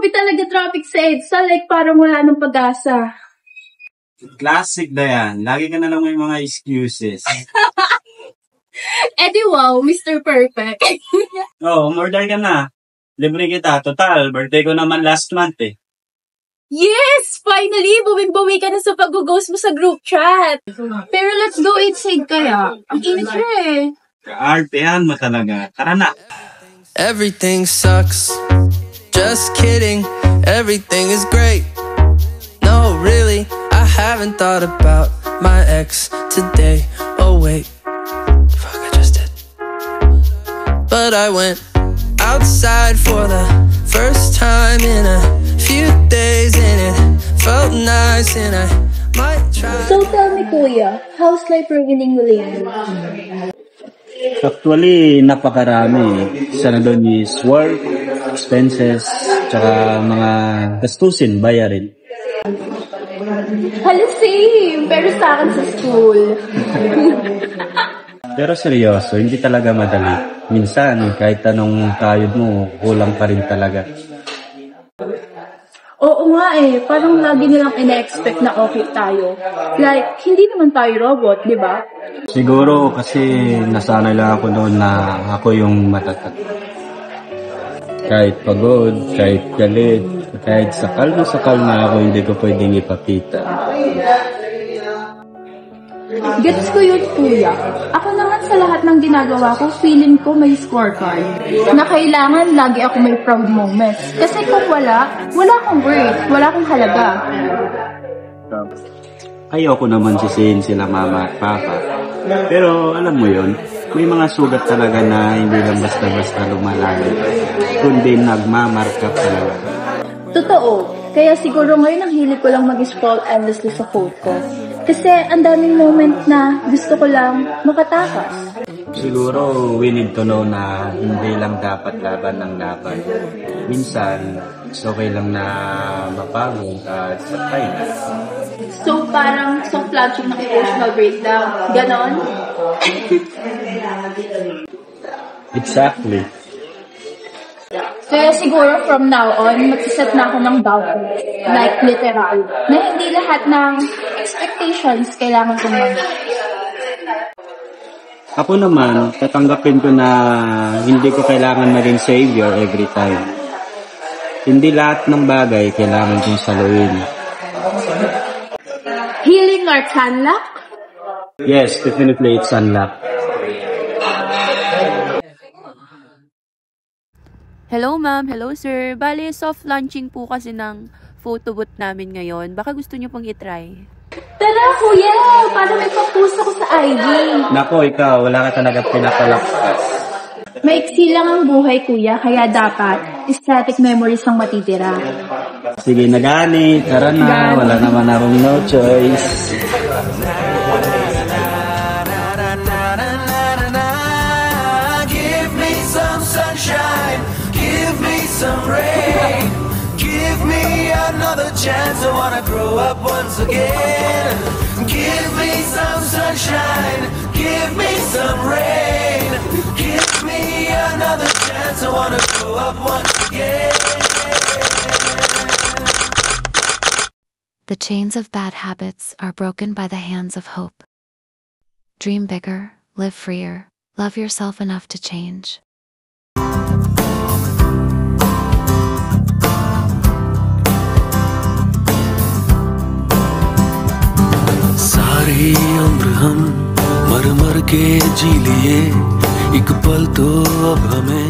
Grabe talaga traffic sa EDSA. Like, parang wala nang pag-asa. Classic na yan. Lagi ka na lang may mga excuses. Eh di wow, Mr. Perfect. Umorder ka na. Libre kita. Total, birthday ko naman last month eh. Yes! Finally! Buwing-buwi ka na sa pag-ghost mo sa group chat. Pero let's go inside kaya. Ang init siya eh. Kaartehan mo talaga. Tara na. Everything sucks. Just kidding. Everything is great. No, really, I haven't thought about my ex today. Oh wait. Fuck, I just did. But I went outside for the first time in a few days and it felt nice and I might try. So tell me, Kuya, how's life ruining William? Actually, napakarami. Isa na doon is work, expenses, tsaka mga gastusin, bayarin. Hala, same. Pero sa akin sa school. Pero seryoso, hindi talaga madali. Minsan, kahit anong kayod mo, kulang pa rin talaga. Oo nga eh. Parang lagi nilang ina-expect na okay tayo. Like, hindi naman tayo robot, di ba? Siguro kasi nasanay lang ako noon na ako yung matatag. Kahit pagod, kahit galit, kahit sakal na ako, hindi ko pwedeng ipakita. Gets ko yun, Kuya. Ako naman sa lahat ng ginagawa ko, feeling ko may scorecard. Na kailangan lagi ako may proud moments. Kasi kung wala akong worth, wala akong halaga. Ayoko naman sisihin sila mama at papa. Pero alam mo yon, may mga sugat talaga na hindi lang basta-basta lumalayo, kundi nagmamarka talaga. Totoo. Kaya siguro ngayon ang hilig ko lang mag-scroll endlessly sa phone ko. Kasi ang daming moment na gusto ko lang makatakas. Siguro we need to know na hindi lang dapat laban ng laban. Minsan, it's okay lang na mapagod at sakay. So parang soft launching ng emotional breakdown. Ganon? Exactly. Kaya siguro from now on, magsiset na ako ng boundaries. Like literal. Na hindi lahat ng expectations kailangan kong Ako naman, tatanggapin ko na hindi ko kailangan maging savior every time. Hindi lahat ng bagay kailangan kong saluin. Healing arts unlock? Yes, definitely it's unlocked. Hello ma'am, hello sir. Bale, soft launching po kasi ng photo booth namin ngayon. Baka gusto niyo pong itry. Tara kuya! Para may pag-post ako sa IG. Nako, ikaw, wala ka talaga pinapalakpas. Maiksi lang ang buhay kuya, kaya dapat static memories ang matitira. Sige na gani, tara na. Wala naman akong no choice. Give me some sunshine, give me some rain, give me another chance. I wanna grow up once again. Give me some sunshine, give me some rain, give me another chance. I wanna grow up once again. The chains of bad habits are broken by the hands of hope. Dream bigger, live freer, love yourself enough to change. सारी उम्र हम मर मर के जी लिए, एक पल तो अब हमें